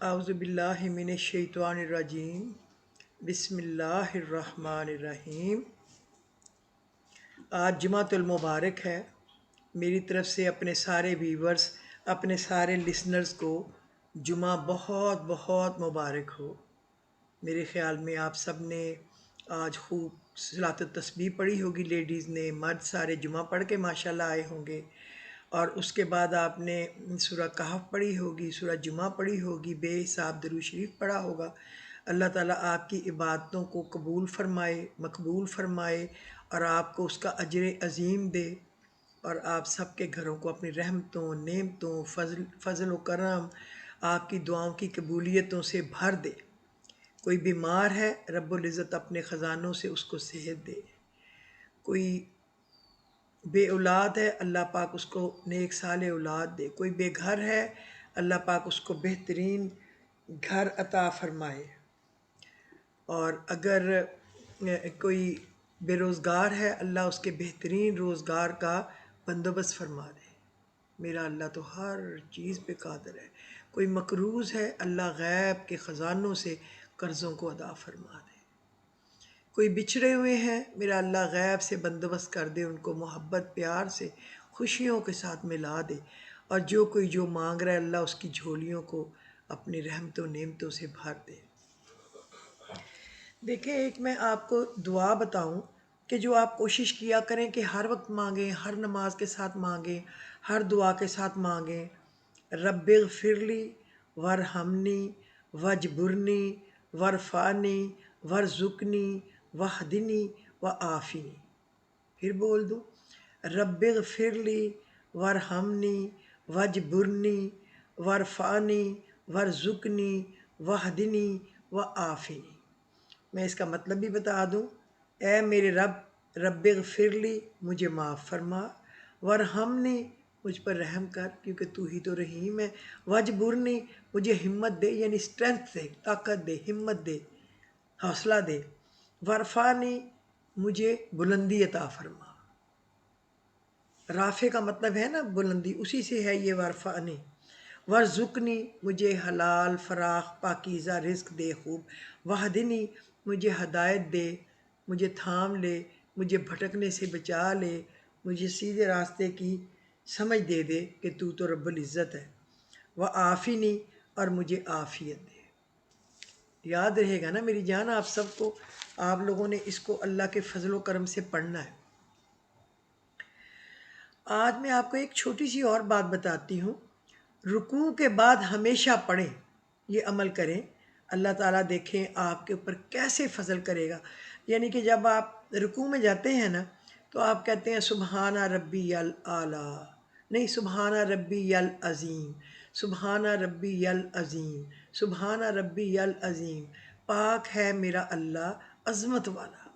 اعوذ باللہ من الشیطان الرجیم بسم اللہ الرحمن الرحیم۔ آج جمعۃ المبارک ہے۔ میری طرف سے اپنے سارے ویورز، اپنے سارے لسنرز کو جمعہ بہت بہت مبارک ہو۔ میرے خیال میں آپ سب نے آج خوب صلاۃ التسبیح پڑھی ہوگی، لیڈیز نے، مرد سارے جمعہ پڑھ کے ماشاءاللہ آئے ہوں گے، اور اس کے بعد آپ نے سورہ کہف پڑھی ہوگی، سورہ جمعہ پڑھی ہوگی، بے حساب درود شریف پڑھا ہوگا۔ اللہ تعالیٰ آپ کی عبادتوں کو قبول فرمائے، مقبول فرمائے، اور آپ کو اس کا اجر عظیم دے، اور آپ سب کے گھروں کو اپنی رحمتوں، نعمتوں، فضل و کرم، آپ کی دعاؤں کی قبولیتوں سے بھر دے۔ کوئی بیمار ہے، رب العزت اپنے خزانوں سے اس کو صحت دے۔ کوئی بے اولاد ہے، اللہ پاک اس کو نیک صالح اولاد دے۔ کوئی بے گھر ہے، اللہ پاک اس کو بہترین گھر عطا فرمائے۔ اور اگر کوئی بے روزگار ہے، اللہ اس کے بہترین روزگار کا بندوبست فرما دے۔ میرا اللہ تو ہر چیز پہ قادر ہے۔ کوئی مقروض ہے، اللہ غیب کے خزانوں سے قرضوں کو ادا فرما دے۔ کوئی بچھڑے ہوئے ہیں، میرا اللہ غیب سے بندوبست کر دے، ان کو محبت پیار سے خوشیوں کے ساتھ ملا دے، اور جو کوئی جو مانگ رہا ہے، اللہ اس کی جھولیوں کو اپنی رحمتوں نعمتوں سے بھر دے۔ دیکھیں، ایک میں آپ کو دعا بتاؤں کہ جو آپ کوشش کیا کریں کہ ہر وقت مانگیں، ہر نماز کے ساتھ مانگیں، ہر دعا کے ساتھ مانگیں۔ رب اغفر لی ورحمنی وجبرنی ورفعنی ورزقنی وہدنی وعافنی۔ پھر بول دوں، رب اغفر لی ورحمنی وجبرنی ورفعنی ورزقنی وہدنی وعافنی۔ میں اس کا مطلب بھی بتا دوں، اے میرے رب اغفر لی، مجھے معاف فرما، ورحمنی، مجھ پر رحم کر کیونکہ تو ہی تو رحیم ہے، وجبرنی، مجھے ہمت دے، یعنی اسٹرینتھ دے، طاقت دے، ہمت دے، حوصلہ دے، ورفعنی، مجھے بلندی عطا فرما۔ رافع کا مطلب ہے نا بلندی، اسی سے ہے یہ ورفعنی۔ ورزقنی، مجھے حلال فراخ پاکیزہ رزق دے خوب۔ وہدنی، مجھے ہدایت دے، مجھے تھام لے، مجھے بھٹکنے سے بچا لے، مجھے سیدھے راستے کی سمجھ دے دے کہ تو رب العزت ہے۔ وعافنی، اور مجھے عافیت دے۔ یاد رہے گا نا میری جان، آپ سب کو، آپ لوگوں نے اس کو اللہ کے فضل و کرم سے پڑھنا ہے۔ آج میں آپ کو ایک چھوٹی سی اور بات بتاتی ہوں۔ رکوع کے بعد ہمیشہ پڑھیں، یہ عمل کریں، اللہ تعالیٰ دیکھیں آپ کے اوپر کیسے فضل کرے گا۔ یعنی کہ جب آپ رکوع میں جاتے ہیں نا، تو آپ کہتے ہیں سبحان ربی الاعلیٰ، نہیں، سبحان ربی العظیم، سبحان ربی العظیم، سبحان ربی العظیم، پاک ہے میرا اللہ عظمت والا۔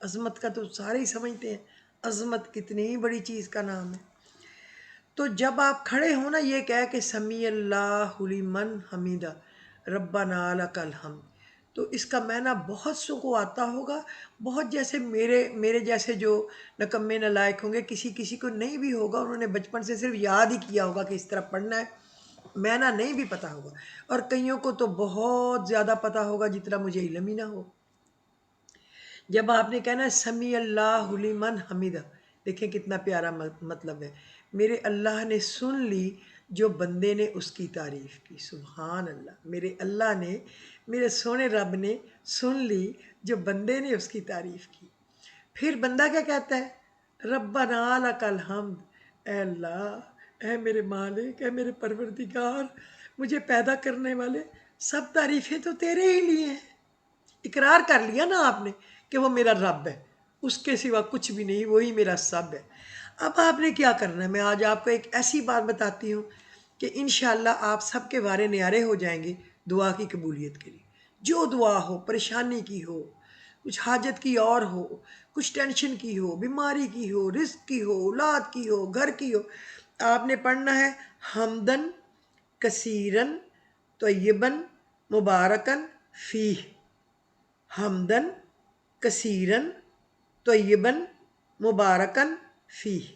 عظمت کا تو سارے ہی سمجھتے ہیں، عظمت کتنی بڑی چیز کا نام ہے۔ تو جب آپ کھڑے ہوں نا، یہ کہہ کہ سمیع اللہ لمن حمیدہ ربنا لک الحمد، تو اس کا معنی بہت سو کو آتا ہوگا، بہت جیسے میرے جیسے جو نکمے نالائق ہوں گے، کسی کو نہیں بھی ہوگا، انہوں نے بچپن سے صرف یاد ہی کیا ہوگا کہ اس طرح پڑھنا ہے، معنی نہیں بھی پتہ ہوگا، اور کئیوں کو تو بہت زیادہ پتہ ہوگا جتنا مجھے علم ہی نہ ہو۔ جب آپ نے کہنا ہے سمیع اللہ لمن حمیدہ، دیکھیں کتنا پیارا مطلب ہے، میرے اللہ نے سن لی جو بندے نے اس کی تعریف کی۔ سبحان اللہ، میرے اللہ نے، میرے سونے رب نے سن لی جو بندے نے اس کی تعریف کی۔ پھر بندہ کیا کہتا ہے؟ ربنا لک الحمد، اے اللہ، اے میرے مالک، اے میرے پروردگار، مجھے پیدا کرنے والے، سب تعریفیں تو تیرے ہی لیے ہیں۔ اقرار کر لیا نا آپ نے کہ وہ میرا رب ہے، اس کے سوا کچھ بھی نہیں، وہی میرا سب ہے۔ اب آپ نے کیا کرنا ہے؟ میں آج آپ کو ایک ایسی بات بتاتی ہوں کہ انشاءاللہ آپ سب کے وارے نیارے ہو جائیں گے دعا کی قبولیت کے لیے۔ جو دعا ہو، پریشانی کی ہو، کچھ حاجت کی اور ہو، کچھ ٹینشن کی ہو، بیماری کی ہو، رزق کی ہو، اولاد کی ہو، گھر کی ہو، آپ نے پڑھنا ہے حمدن کثیرن طیبن مبارکن فیہ، حمدن کثیرن طیبن مبارکن فیہ۔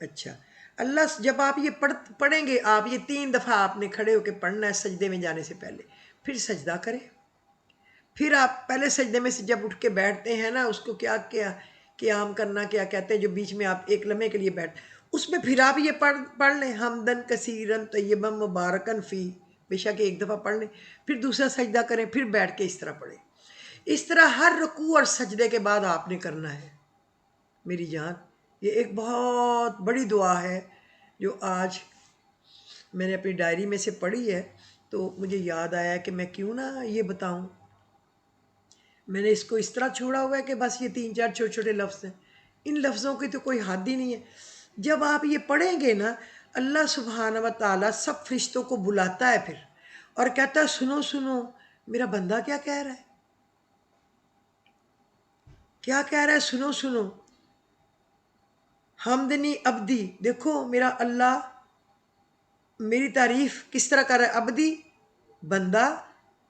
اچھا، اللہ جب آپ یہ پڑھیں گے، آپ یہ 3 دفعہ آپ نے کھڑے ہو کے پڑھنا ہے سجدے میں جانے سے پہلے، پھر سجدہ کریں، پھر آپ پہلے سجدے میں سے جب اٹھ کے بیٹھتے ہیں نا، اس کو کیا قیام کرنا کیا کہتے ہیں، جو بیچ میں آپ ایک لمحے کے لیے بیٹھ، اس میں پھر آپ یہ پڑھ لیں حمدن کثیرن طیبا مبارکن فی، بے شک ایک دفعہ پڑھ لیں، پھر دوسرا سجدہ کریں، پھر بیٹھ کے اس طرح پڑھیں۔ اس طرح ہر رکوع اور سجدے کے بعد آپ نے کرنا ہے میری جان۔ یہ ایک بہت بڑی دعا ہے جو آج میں نے اپنی ڈائری میں سے پڑھی ہے، تو مجھے یاد آیا کہ میں کیوں نہ یہ بتاؤں۔ میں نے اس کو اس طرح چھوڑا ہوا ہے کہ بس یہ 3 4 چھوٹے چھوٹے لفظ ہیں، ان لفظوں کی تو کوئی حد ہی نہیں ہے۔ جب آپ یہ پڑھیں گے نا، اللہ سبحانہ و تعالیٰ سب فرشتوں کو بلاتا ہے پھر، اور کہتا ہے سنو سنو میرا بندہ کیا کہہ رہا ہے، کیا کہہ رہا ہے، سنو سنو۔ حمدنی عبدی، دیکھو میرا اللہ میری تعریف کس طرح کر رہا ہے، عبدی بندہ،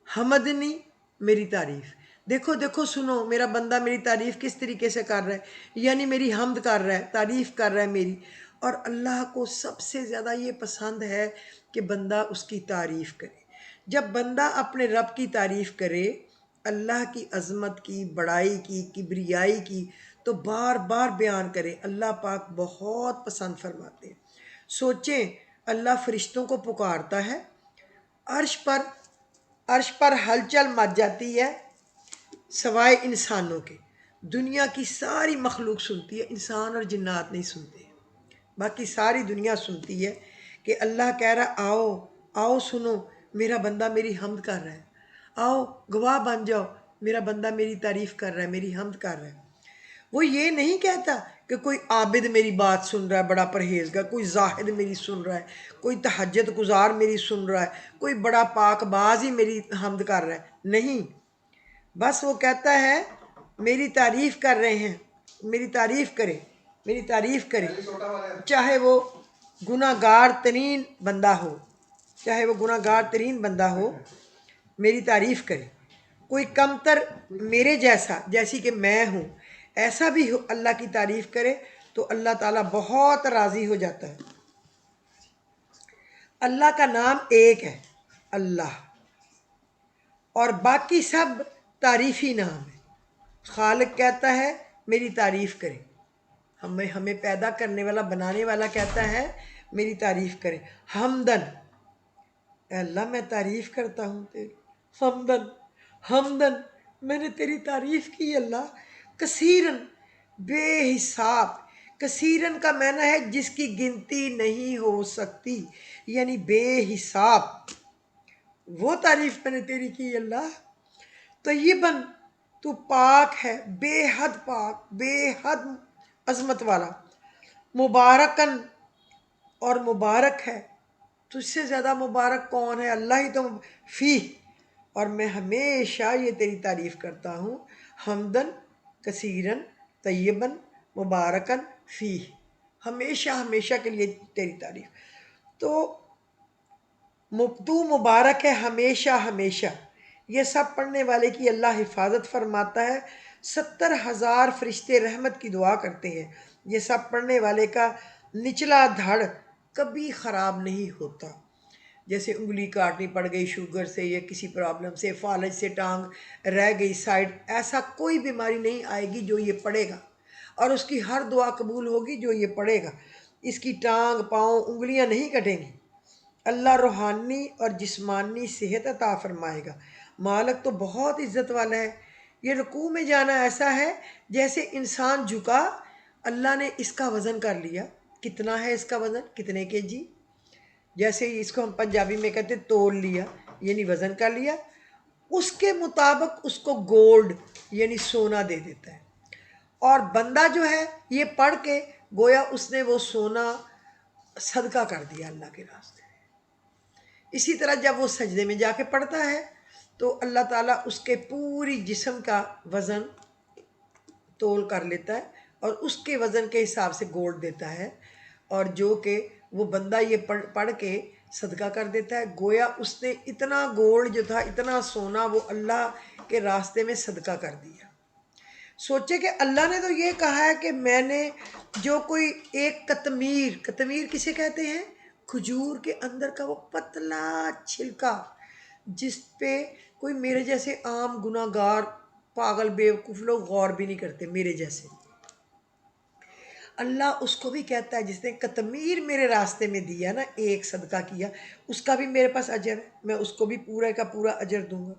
حمدنی میری تعریف، دیکھو دیکھو سنو میرا بندہ میری تعریف کس طریقے سے کر رہا ہے، یعنی میری حمد کر رہا ہے، تعریف کر رہا ہے میری۔ اور اللہ کو سب سے زیادہ یہ پسند ہے کہ بندہ اس کی تعریف کرے۔ جب بندہ اپنے رب کی تعریف کرے، اللہ کی عظمت کی، بڑائی کی، کبریائی کی، تو بار بار بیان کرے، اللہ پاک بہت پسند فرماتے ہیں۔ سوچیں اللہ فرشتوں کو پکارتا ہے، عرش پر ہلچل مچ جاتی ہے، سوائے انسانوں کے، دنیا کی ساری مخلوق سنتی ہے، انسان اور جنات نہیں سنتے، باقی ساری دنیا سنتی ہے کہ اللہ کہہ رہا آؤ آؤ سنو میرا بندہ میری حمد کر رہا ہے، آؤ گواہ بن جاؤ میرا بندہ میری تعریف کر رہا ہے، میری حمد کر رہا ہے۔ وہ یہ نہیں کہتا کہ کوئی عابد میری بات سن رہا ہے بڑا پرہیزگار، کوئی زاہد میری سن رہا ہے، کوئی تہجد گزار میری سن رہا ہے، کوئی بڑا پاک باز ہی میری حمد کر رہا ہے، نہیں، بس وہ کہتا ہے میری تعریف کر رہے ہیں، میری تعریف کرے، میری تعریف کرے، چاہے وہ گناہ گار ترین بندہ ہو، چاہے وہ گناہ گار ترین بندہ ہو، میری تعریف کرے، کوئی کمتر میرے جیسی کہ میں ہوں ایسا بھی ہو، اللہ کی تعریف کرے تو اللہ تعالیٰ بہت راضی ہو جاتا ہے۔ اللہ کا نام ایک ہے، اللہ، اور باقی سب تعریفی نام ہے۔ خالق کہتا ہے میری تعریف کرے، ہمیں پیدا کرنے والا بنانے والا کہتا ہے میری تعریف کرے، حمدن، اے اللہ میں تعریف کرتا ہوں تیری، حمدن حمدن میں نے تیری تعریف کی اللہ، کثیرن بے حساب، کثیرن کا معنی ہے جس کی گنتی نہیں ہو سکتی، یعنی بے حساب، وہ تعریف میں نے تیری کی اللہ۔ طیباً تو پاک ہے، بے حد پاک، بے حد عظمت والا، مبارکن اور مبارک ہے، تجھ سے زیادہ مبارک کون ہے، اللہ ہی تو فی، اور میں ہمیشہ یہ تیری تعریف کرتا ہوں، حمدن کثیرن طیباً مبارکن فی، ہمیشہ ہمیشہ کے لیے تیری تعریف۔ تو مبارک ہے ہمیشہ ہمیشہ، یہ سب پڑھنے والے کی اللہ حفاظت فرماتا ہے، 70,000 فرشتے رحمت کی دعا کرتے ہیں، یہ سب پڑھنے والے کا نچلا دھڑ کبھی خراب نہیں ہوتا، جیسے انگلی کاٹنی پڑ گئی شوگر سے یا کسی پرابلم سے، فالج سے ٹانگ رہ گئی سائڈ، ایسا کوئی بیماری نہیں آئے گی جو یہ پڑھے گا، اور اس کی ہر دعا قبول ہوگی جو یہ پڑھے گا، اس کی ٹانگ پاؤں انگلیاں نہیں کٹیں گی، اللہ روحانی اور جسمانی صحت عطا فرمائے گا، مالک تو بہت عزت والا ہے۔ یہ رکوع میں جانا ایسا ہے جیسے انسان جھکا، اللہ نے اس کا وزن کر لیا، کتنا ہے اس کا وزن، کتنے کے جی، جیسے اس کو ہم پنجابی میں کہتے تول لیا، یعنی وزن کر لیا، اس کے مطابق اس کو گولڈ یعنی سونا دے دیتا ہے، اور بندہ جو ہے یہ پڑھ کے گویا اس نے وہ سونا صدقہ کر دیا اللہ کے راستے میں۔ اسی طرح جب وہ سجدے میں جا کے پڑھتا ہے تو اللہ تعالیٰ اس کے پوری جسم کا وزن تول کر لیتا ہے اور اس کے وزن کے حساب سے گولڈ دیتا ہے، اور جو کہ وہ بندہ یہ پڑھ کے صدقہ کر دیتا ہے، گویا اس نے اتنا گولڈ جو تھا، اتنا سونا وہ اللہ کے راستے میں صدقہ کر دیا۔ سوچے کہ اللہ نے تو یہ کہا ہے کہ میں نے جو کوئی ایک قطمیر کسے کہتے ہیں؟ کھجور کے اندر کا وہ پتلا چھلکا جس پہ کوئی میرے جیسے عام گناہ گار پاگل بیوقوف لوگ غور بھی نہیں کرتے میرے جیسے، اللہ اس کو بھی کہتا ہے جس نے قطمیر میرے راستے میں دیا نا، ایک صدقہ کیا، اس کا بھی میرے پاس اجر ہے، میں اس کو بھی پورے کا پورا اجر دوں گا۔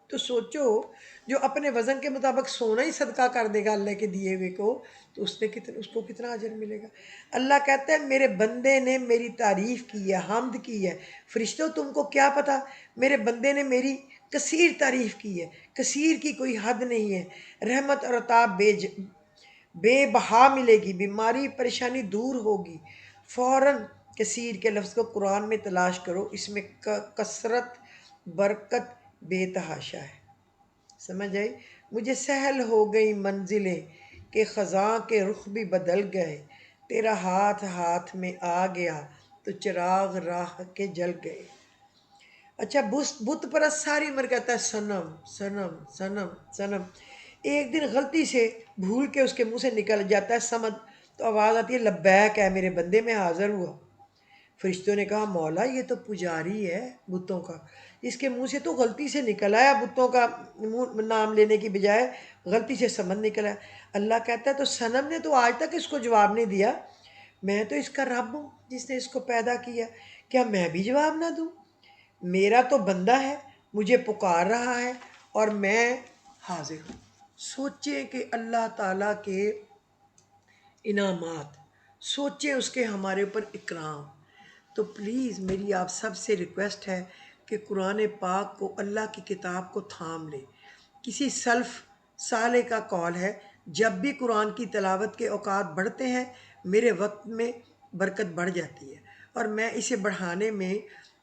تو سوچو جو اپنے وزن کے مطابق سونا ہی صدقہ کر دے گا اللہ کے دیے ہوئے کو، تو اس کو کتنا اجر ملے گا۔ اللہ کہتا ہے میرے بندے نے میری تعریف کی ہے، حمد کی ہے۔ فرشتوں تم کو کیا پتا، میرے بندے نے میری کثیر تعریف کی ہے، کثیر کی کوئی حد نہیں ہے۔ رحمت اور عطا بے بہا ملے گی، بیماری پریشانی دور ہوگی فوراً۔ کثیر کے لفظ کو قرآن میں تلاش کرو، اس میں کثرت برکت بے تحاشا ہے۔ سمجھ آئی؟ مجھے سہل ہو گئی منزلیں کہ خزاں کے رخ بھی بدل گئے، تیرا ہاتھ ہاتھ میں آ گیا تو چراغ راہ کے جل گئے۔ اچھا بت پرست ساری عمر کہتا ہے صنم صنم صنم صنم، ایک دن غلطی سے بھول کے اس کے منہ سے نکل جاتا ہے سمد، تو آواز آتی ہے لبیک ہے میرے بندے، میں حاضر ہوا۔ فرشتوں نے کہا مولا یہ تو پجاری ہے بتوں کا، اس کے منہ سے تو غلطی سے نکل آیا بتوں کا نام لینے کی بجائے غلطی سے سمن نکل آیا۔ اللہ کہتا ہے تو صنم نے تو آج تک اس کو جواب نہیں دیا، میں تو اس کا رب ہوں جس نے اس کو پیدا کیا، کیا میں بھی جواب نہ دوں؟ میرا تو بندہ ہے، مجھے پکار رہا ہے اور میں حاضر ہوں۔ سوچیں کہ اللہ تعالیٰ کے انعامات، سوچیں اس کے ہمارے اوپر اکرام۔ تو پلیز میری آپ سب سے ریکویسٹ ہے کہ قرآن پاک کو، اللہ کی کتاب کو تھام لیں۔ کسی سلف صالح کا قول ہے جب بھی قرآن کی تلاوت کے اوقات بڑھتے ہیں میرے وقت میں برکت بڑھ جاتی ہے، اور میں اسے بڑھانے میں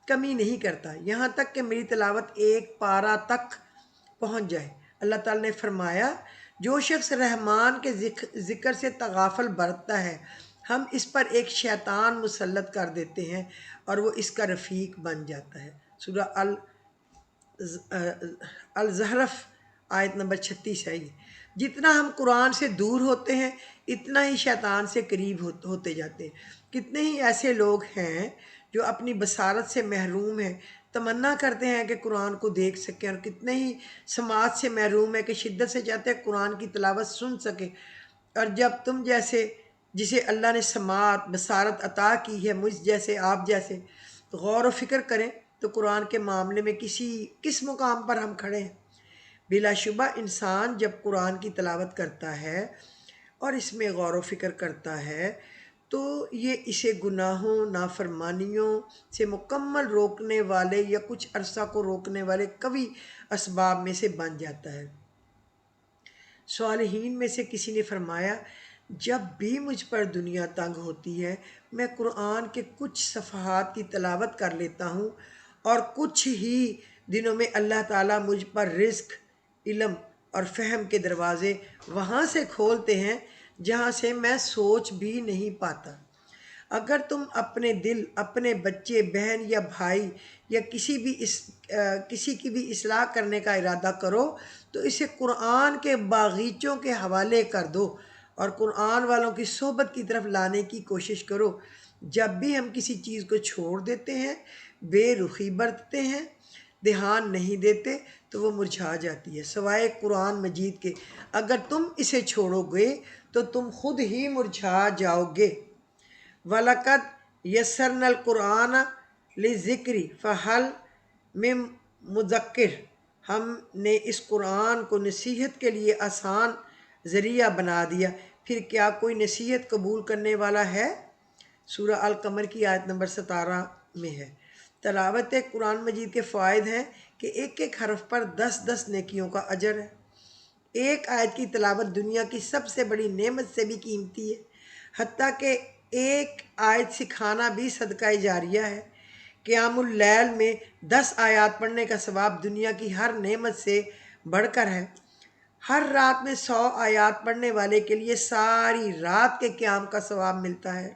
کمی نہیں کرتا یہاں تک کہ میری تلاوت ایک پارہ تک پہنچ جائے۔ اللہ تعالیٰ نے فرمایا جو شخص رحمان کے ذکر سے تغافل برتتا ہے ہم اس پر ایک شیطان مسلط کر دیتے ہیں اور وہ اس کا رفیق بن جاتا ہے۔ سورہ الزخرف آیت نمبر 36 ہے یہ۔ جتنا ہم قرآن سے دور ہوتے ہیں اتنا ہی شیطان سے قریب ہوتے جاتے ہیں۔ کتنے ہی ایسے لوگ ہیں جو اپنی بصارت سے محروم ہیں، تمنا کرتے ہیں کہ قرآن کو دیکھ سکیں، اور کتنے ہی سماعت سے محروم ہیں کہ شدت سے چاہتے ہیں قرآن کی تلاوت سن سکیں۔ اور جب تم جیسے جسے اللہ نے سماعت بصارت عطا کی ہے، مجھ جیسے آپ جیسے غور و فکر کریں تو قرآن کے معاملے میں کس مقام پر ہم کھڑے ہیں۔ بلا شبہ انسان جب قرآن کی تلاوت کرتا ہے اور اس میں غور و فکر کرتا ہے تو یہ اسے گناہوں نافرمانیوں سے مکمل روکنے والے یا کچھ عرصہ کو روکنے والے قوی اسباب میں سے بن جاتا ہے۔ صالحین میں سے کسی نے فرمایا جب بھی مجھ پر دنیا تنگ ہوتی ہے میں قرآن کے کچھ صفحات کی تلاوت کر لیتا ہوں، اور کچھ ہی دنوں میں اللہ تعالیٰ مجھ پر رزق، علم اور فہم کے دروازے وہاں سے کھولتے ہیں جہاں سے میں سوچ بھی نہیں پاتا۔ اگر تم اپنے دل، اپنے بچے، بہن یا بھائی یا کسی کی بھی اصلاح کرنے کا ارادہ کرو تو اسے قرآن کے باغیچوں کے حوالے کر دو اور قرآن والوں کی صحبت کی طرف لانے کی کوشش کرو۔ جب بھی ہم کسی چیز کو چھوڑ دیتے ہیں، بے رخی برتتے ہیں، دھیان نہیں دیتے تو وہ مرجھا جاتی ہے سوائے قرآن مجید کے۔ اگر تم اسے چھوڑو گے تو تم خود ہی مرجھا جاؤ گے۔ وَلَقَدْ يَسَّرْنَا الْقُرْآنَ لِلذِّكْرِ فَهَلْ مِن مُدَّكِرٍ، ہم نے اس قرآن کو نصیحت کے لیے آسان ذریعہ بنا دیا، پھر کیا کوئی نصیحت قبول کرنے والا ہے؟ سورہ القمر کی آیت نمبر 17 میں ہے۔ تلاوت قرآن مجید کے فوائد ہیں کہ ایک ایک حرف پر 10 نیکیوں کا اجر ہے۔ ایک آیت کی تلاوت دنیا کی سب سے بڑی نعمت سے بھی قیمتی ہے، حتیٰ کہ ایک آیت سکھانا بھی صدقہ جاریہ ہے۔ قیام اللیل میں 10 آیات پڑھنے کا ثواب دنیا کی ہر نعمت سے بڑھ کر ہے۔ ہر رات میں 100 آیات پڑھنے والے کے لیے ساری رات کے قیام کا ثواب ملتا ہے۔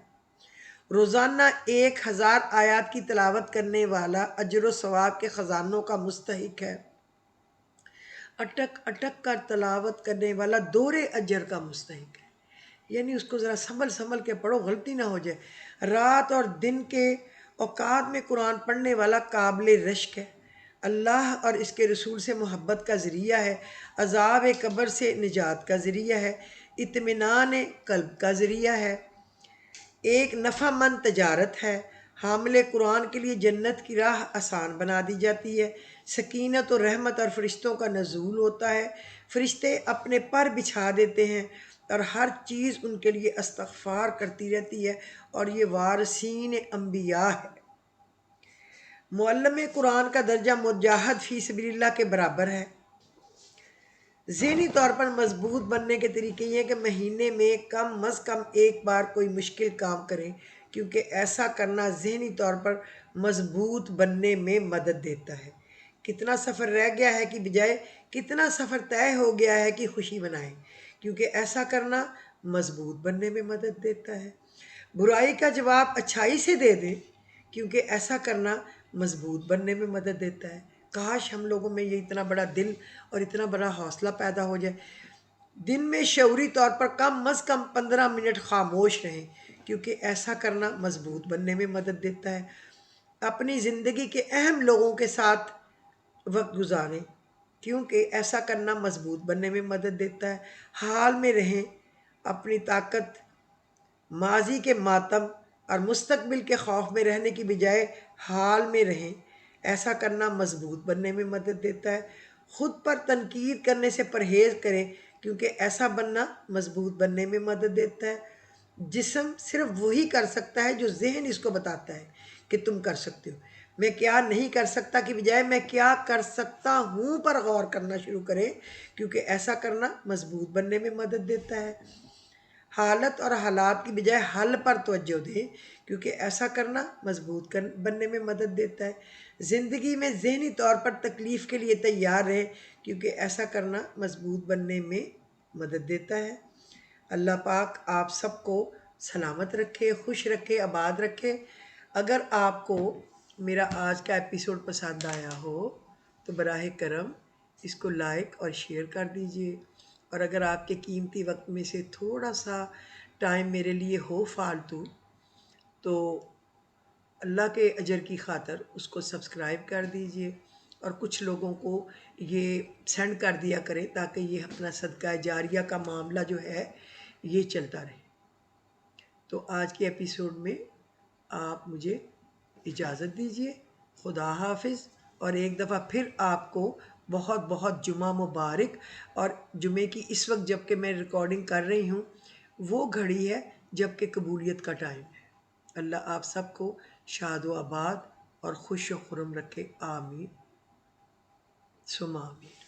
روزانہ 1000 آیات کی تلاوت کرنے والا اجر و ثواب کے خزانوں کا مستحق ہے۔ اٹک اٹک کر تلاوت کرنے والا دورے اجر کا مستحق ہے۔ یعنی اس کو ذرا سنبھل سنبھل کے پڑھو، غلطی نہ ہو جائے۔ رات اور دن کے اوقات میں قرآن پڑھنے والا قابل رشک ہے، اللہ اور اس کے رسول سے محبت کا ذریعہ ہے، عذاب قبر سے نجات کا ذریعہ ہے، اطمینان قلب کا ذریعہ ہے، ایک نفع مند تجارت ہے۔ حامل قرآن کے لیے جنت کی راہ آسان بنا دی جاتی ہے، سکینت و رحمت اور فرشتوں کا نزول ہوتا ہے، فرشتے اپنے پر بچھا دیتے ہیں اور ہر چیز ان کے لیے استغفار کرتی رہتی ہے، اور یہ وارثین انبیاء ہے۔ معلم قرآن کا درجہ مجاہد فی سبیل اللہ کے برابر ہے۔ ذہنی طور پر مضبوط بننے کے طریقے یہ ہیں کہ مہینے میں کم از کم ایک بار کوئی مشکل کام کریں، کیونکہ ایسا کرنا ذہنی طور پر مضبوط بننے میں مدد دیتا ہے۔ کتنا سفر رہ گیا ہے کی بجائے کتنا سفر طے ہو گیا ہے کی خوشی منائیں، کیونکہ ایسا کرنا مضبوط بننے میں مدد دیتا ہے۔ برائی کا جواب اچھائی سے دے دیں، کیونکہ ایسا کرنا مضبوط بننے میں مدد دیتا ہے۔ کاش ہم لوگوں میں یہ اتنا بڑا دل اور اتنا بڑا حوصلہ پیدا ہو جائے۔ دن میں شعوری طور پر کم از کم 15 منٹ خاموش رہیں، کیونکہ ایسا کرنا مضبوط بننے میں مدد دیتا ہے۔ اپنی زندگی کے اہم لوگوں کے ساتھ وقت گزاریں، کیونکہ ایسا کرنا مضبوط بننے میں مدد دیتا ہے۔ حال میں رہیں، اپنی طاقت، ماضی کے ماتم اور مستقبل کے خوف میں رہنے کی بجائے حال میں رہیں، ایسا کرنا مضبوط بننے میں مدد دیتا ہے۔ خود پر تنقید کرنے سے پرہیز کریں، کیونکہ ایسا بننا مضبوط بننے میں مدد دیتا ہے۔ جسم صرف وہی کر سکتا ہے جو ذہن اس کو بتاتا ہے کہ تم کر سکتے ہو۔ میں کیا نہیں کر سکتا کی بجائے میں کیا کر سکتا ہوں پر غور کرنا شروع کریں، کیونکہ ایسا کرنا مضبوط بننے میں مدد دیتا ہے۔ حالت اور حالات کی بجائے حل پر توجہ دیں، کیونکہ ایسا کرنا مضبوط بننے میں مدد دیتا ہے۔ زندگی میں ذہنی طور پر تکلیف کے لیے تیار رہیں، کیونکہ ایسا کرنا مضبوط بننے میں مدد دیتا ہے۔ اللہ پاک آپ سب کو سلامت رکھے، خوش رکھے، آباد رکھے۔ اگر آپ کو میرا آج کا ایپیسوڈ پسند آیا ہو تو براہ کرم اس کو لائک اور شیئر کر دیجئے، اور اگر آپ کے قیمتی وقت میں سے تھوڑا سا ٹائم میرے لیے ہو فالتو تو اللہ کے اجر کی خاطر اس کو سبسکرائب کر دیجئے، اور کچھ لوگوں کو یہ سینڈ کر دیا کریں تاکہ یہ اپنا صدقہ جاریہ کا معاملہ جو ہے یہ چلتا رہے۔ تو آج کے ایپیسوڈ میں آپ مجھے اجازت دیجئے۔ خدا حافظ، اور ایک دفعہ پھر آپ کو بہت بہت جمعہ مبارک۔ اور جمعے کی اس وقت جب کہ میں ریکارڈنگ کر رہی ہوں وہ گھڑی ہے جب کہ قبولیت کا ٹائم ہے۔ اللہ آپ سب کو شاد و آباد اور خوش و خرم رکھے، آمین ثم آمین۔